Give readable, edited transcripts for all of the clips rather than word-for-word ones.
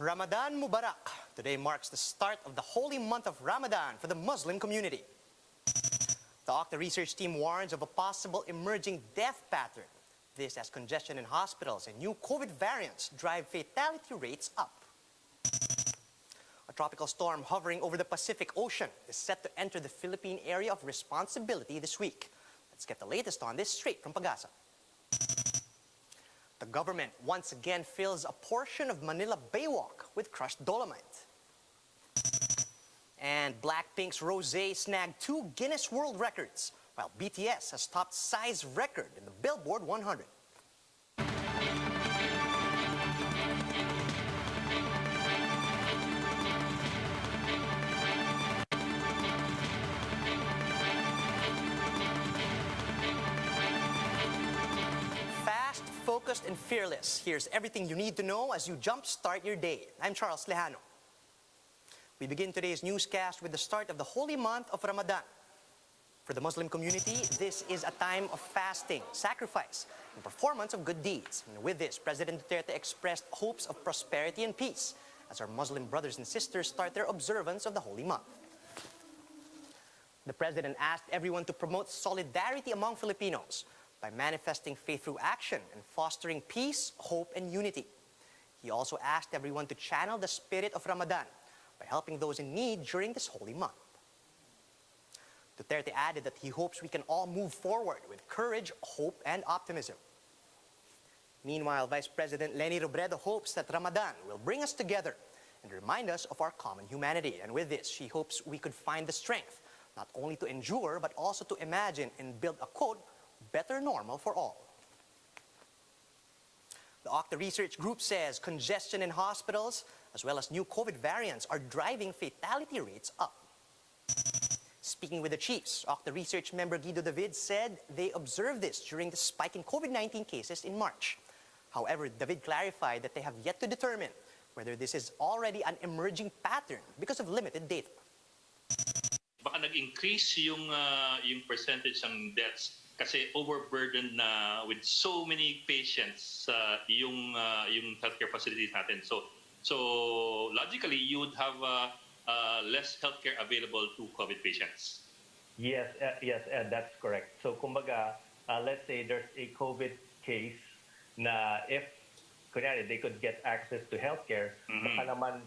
Ramadan Mubarak. Today marks the start of the holy month of Ramadan for the Muslim community. The OCTA research team warns of a possible emerging death pattern. This as congestion in hospitals and new COVID variants drive fatality rates up. A tropical storm hovering over the Pacific Ocean is set to enter the Philippine area of responsibility this week. Let's get the latest on this straight from PAGASA. The government once again fills a portion of Manila Baywalk with crushed dolomite. And Blackpink's Rosé snagged 2 Guinness World Records, while BTS has topped size record in the Billboard 100. Fast, focused, and fearless. Here's everything you need to know as you jumpstart your day. I'm Charles Lejano. We begin today's newscast with the start of the holy month of Ramadan. For the Muslim community, this is a time of fasting, sacrifice, and performance of good deeds. And with this, President Duterte expressed hopes of prosperity and peace as our Muslim brothers and sisters start their observance of the holy month. The President asked everyone to promote solidarity among Filipinos by manifesting faith through action and fostering peace, hope, and unity. He also asked everyone to channel the spirit of Ramadan by helping those in need during this holy month. Duterte added that he hopes we can all move forward with courage, hope, and optimism. Meanwhile, Vice President Leni Robredo hopes that Ramadan will bring us together and remind us of our common humanity. And with this, she hopes we could find the strength not only to endure, but also to imagine and build a, quote, better normal for all. The OCTA research group says congestion in hospitals, as well as new COVID variants, are driving fatality rates up. Speaking with the chiefs, OCTA research member Guido David said they observed this during the spike in COVID-19 cases in March. However, David clarified that they have yet to determine whether this is already an emerging pattern because of limited data. Baka nag-increase yung percentage ng deaths kasi overburdened na with so many patients yung healthcare facilities natin. So logically, you would have less healthcare available to COVID patients. Yes, that's correct. So kumbaga, let's say there's a COVID case na if kunyari, they could get access to healthcare, baka naman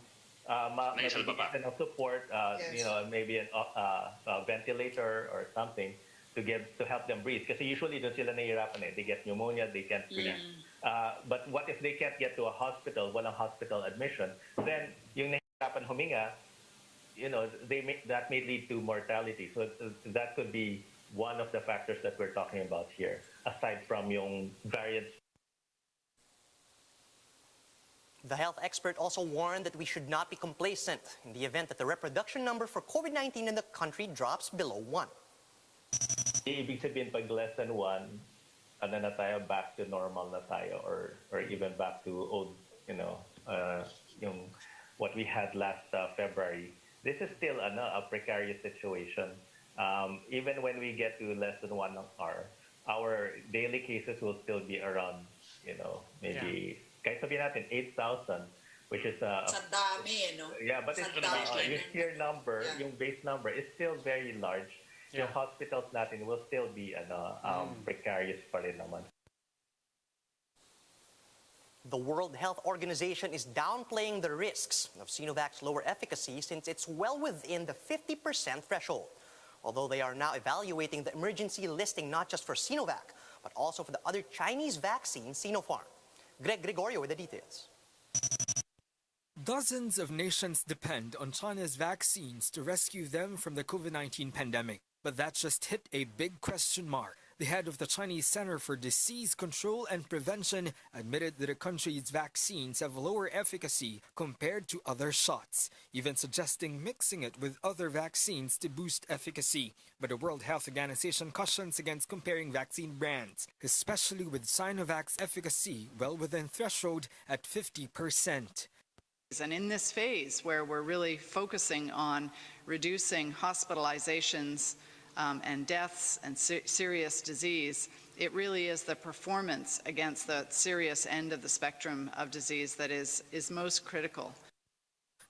mabigyan ng support, yes. You know, maybe a ventilator or something to help them breathe. Kasi usually doon sila nahihirapan eh. They get pneumonia, they can't breathe. But what if they can't get to a hospital, walang hospital admission, then yung nahihirapan huminga, you know, that may lead to mortality. So that could be one of the factors that we're talking about here, aside from yung variants. The health expert also warned that we should not be complacent in the event that the reproduction number for COVID-19 in the country drops below 1. Ibig sabihin, pag less than 1, ano na tayo, back to normal na tayo, or even back to old, you know, yung what we had last February. This is still a precarious situation. Even when we get to less than 1 hour, our daily cases will still be around, you know, maybe, kahit sabihin natin, 8,000, which is sa dami, no? Yeah, but it's yung sheer number, yung base number is still very large. Yung hospitals natin will still be precarious pa rin naman. The World Health Organization is downplaying the risks of Sinovac's lower efficacy since it's well within the 50% threshold. Although they are now evaluating the emergency listing not just for Sinovac, but also for the other Chinese vaccine, Sinopharm. Greg Gregorio with the details. Dozens of nations depend on China's vaccines to rescue them from the COVID-19 pandemic. But that just hit a big question mark. The head of the Chinese Center for Disease Control and Prevention admitted that the country's vaccines have lower efficacy compared to other shots, even suggesting mixing it with other vaccines to boost efficacy. But the World Health Organization cautions against comparing vaccine brands, especially with Sinovac's efficacy well within threshold at 50%. And in this phase where we're really focusing on reducing hospitalizations and deaths and serious disease, it really is the performance against the serious end of the spectrum of disease that is most critical.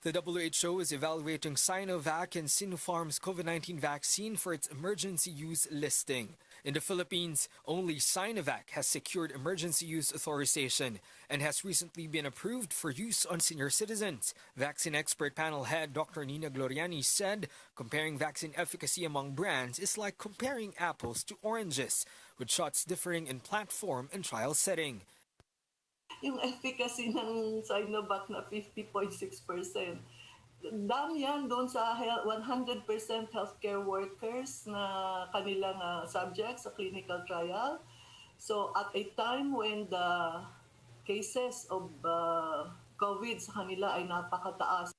The WHO is evaluating Sinovac and Sinopharm's COVID-19 vaccine for its emergency use listing. In the Philippines, only Sinovac has secured emergency use authorization and has recently been approved for use on senior citizens. Vaccine expert panel head Dr. Nina Gloriani said comparing vaccine efficacy among brands is like comparing apples to oranges, with shots differing in platform and trial setting. Yung efficacy ng Sinovac na 50.6%. Dami yan doon sa 100% healthcare workers na kanilang subjects sa clinical trial. So at a time when the cases of COVID sa kanila ay napakataas.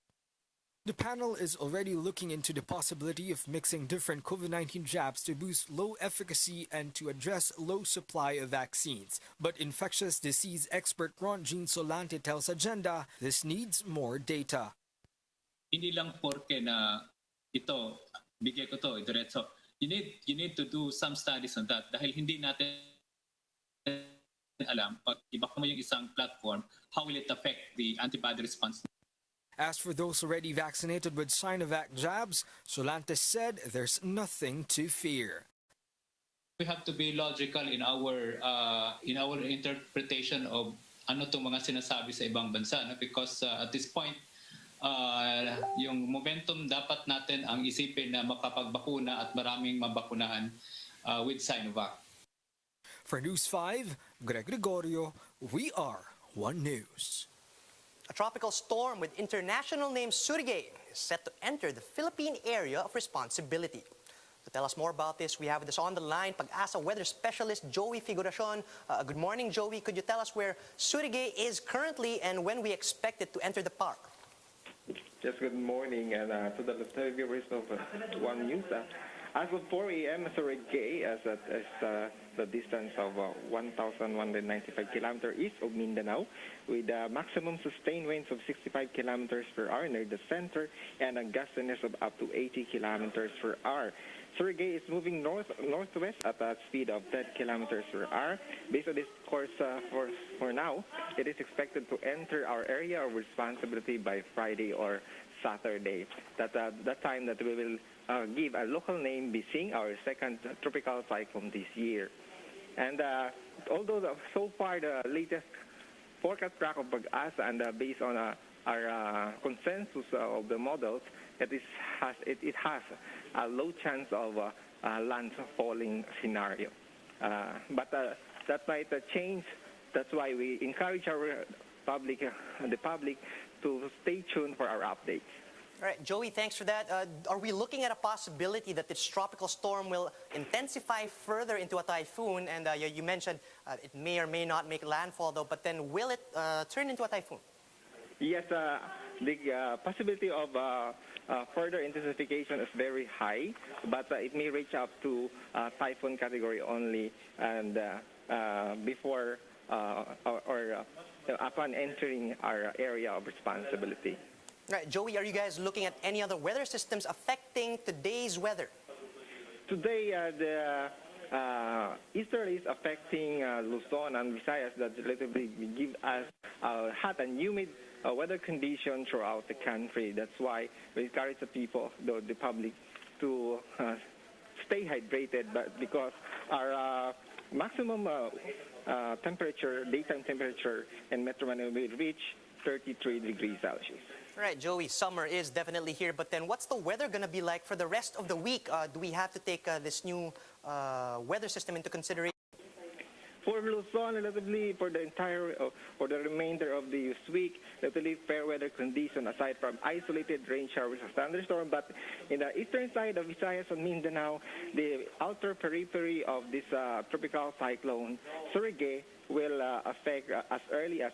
The panel is already looking into the possibility of mixing different COVID-19 jabs to boost low efficacy and to address low supply of vaccines. But infectious disease expert Ron Jean Solante tells Agenda this needs more data. Hindi lang porke na ito, bigay ko to, diretso. You need to do some studies on that dahil hindi natin alam pag iba mo yung isang platform, how will it affect the antibody response. As for those already vaccinated with Sinovac jabs, Solantes said there's nothing to fear. We have to be logical in our interpretation of ano tong mga sinasabi sa ibang bansa, no? Because at this point, yung momentum dapat natin ang isipin na makapagbakuna at maraming mabakunahan with Sinovac. For News 5, Greg Gregorio, we are One News. A tropical storm with international name Surigay is set to enter the Philippine area of responsibility. To tell us more about this, we have with us on the line PAGASA weather specialist Joey Figuracion. Good morning, Joey. Could you tell us where Surigay is currently and when we expect it to enter the park? Yes, good morning, and to the viewers of One News. As of 4 a.m., Surigay is the distance of 1,195 kilometers east of Mindanao, with maximum sustained winds of 65 kilometers per hour near the center and a gustiness of up to 80 kilometers per hour. Surigay is moving northwest at a speed of 10 kilometers per hour. Based on this course, for now, it is expected to enter our area of responsibility by Friday or Saturday. That time that we will give a local name Bising, our second tropical cyclone this year. And although so far the latest forecast track of PAGASA and based on our consensus of the models, it has a low chance of landfalling scenario. But that might change. That's why we encourage the public to stay tuned for our updates. All right, Joey, thanks for that. Are we looking at a possibility that this tropical storm will intensify further into a typhoon? And you mentioned it may or may not make landfall, though, but then will it turn into a typhoon? Yes, the possibility of further intensification is very high, but it may reach up to typhoon category only, and before or upon entering our area of responsibility. Right, Joey, are you guys looking at any other weather systems affecting today's weather? Today, the easterly is affecting Luzon and Visayas that relatively give us hot and humid weather conditions throughout the country. That's why we encourage the people, the public, to stay hydrated, but because our maximum temperature, daytime temperature in Metro Manila will reach 33 degrees Celsius. All right, Joey, summer is definitely here, but then what's the weather going to be like for the rest of the week? Do we have to take this new weather system into consideration? For Luzon, relatively for the remainder of this week, relatively fair weather condition aside from isolated rain showers and thunderstorm. But in the eastern side of Visayas and Mindanao, the outer periphery of this tropical cyclone, Surigay, will affect as early as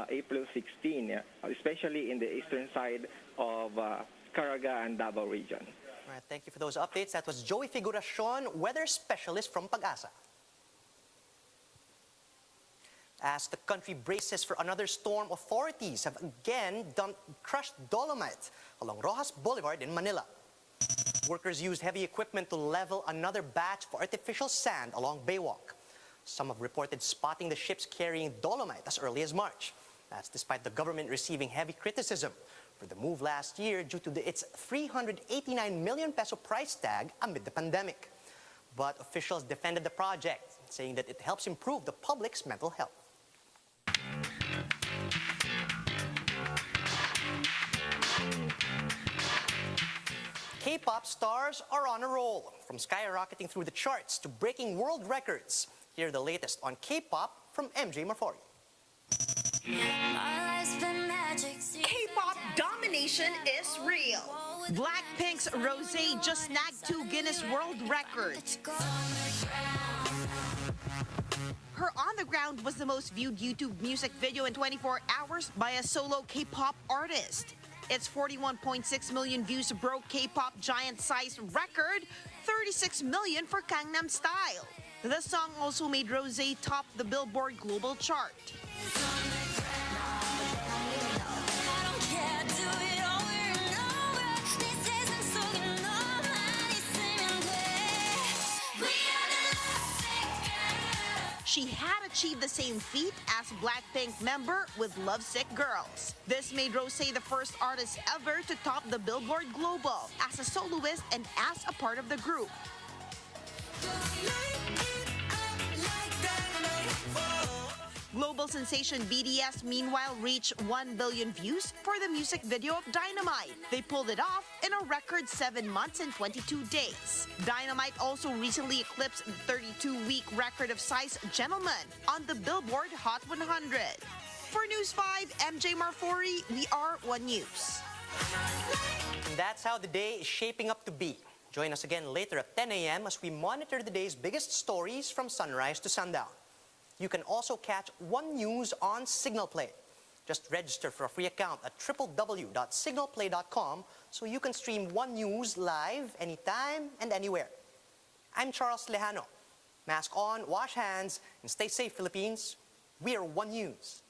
April 16, especially in the eastern side of Caraga and Davao region. All right, thank you for those updates. That was Joey Figuracion, weather specialist from PAGASA. As the country braces for another storm, authorities have again dumped crushed dolomite along Rojas Boulevard in Manila. Workers used heavy equipment to level another batch for artificial sand along Baywalk. Some have reported spotting the ships carrying dolomite as early as March. That's despite the government receiving heavy criticism for the move last year due to its 389 million peso price tag amid the pandemic. But officials defended the project, saying that it helps improve the public's mental health. K-pop stars are on a roll, from skyrocketing through the charts to breaking world records. Hear the latest on K-pop from MJ Marfori. K-pop domination is real. Blackpink's Rosé just snagged 2 Guinness World Records. Her On the Ground was the most viewed YouTube music video in 24 hours by a solo K-pop artist. Its 41.6 million views broke K-pop giant size record, 36 million for Gangnam Style. The song also made Rosé top the Billboard Global chart. She had achieved the same feat as Blackpink member with Lovesick Girls. This made Rosé the first artist ever to top the Billboard Global as a soloist and as a part of the group. Global sensation BTS meanwhile reached 1 billion views for the music video of Dynamite. They pulled it off in a record 7 months and 22 days. Dynamite also recently eclipsed the 32-week record of Psy's Gentleman on the Billboard Hot 100. For News 5, MJ Marfori, we are One News. And that's how the day is shaping up to be. Join us again later at 10 a.m. as we monitor the day's biggest stories from sunrise to sundown. You can also catch One News on Signal Play. Just register for a free account at www.signalplay.com so you can stream One News live anytime and anywhere. I'm Charles Lejano. Mask on, wash hands, and stay safe, Philippines. We are One News.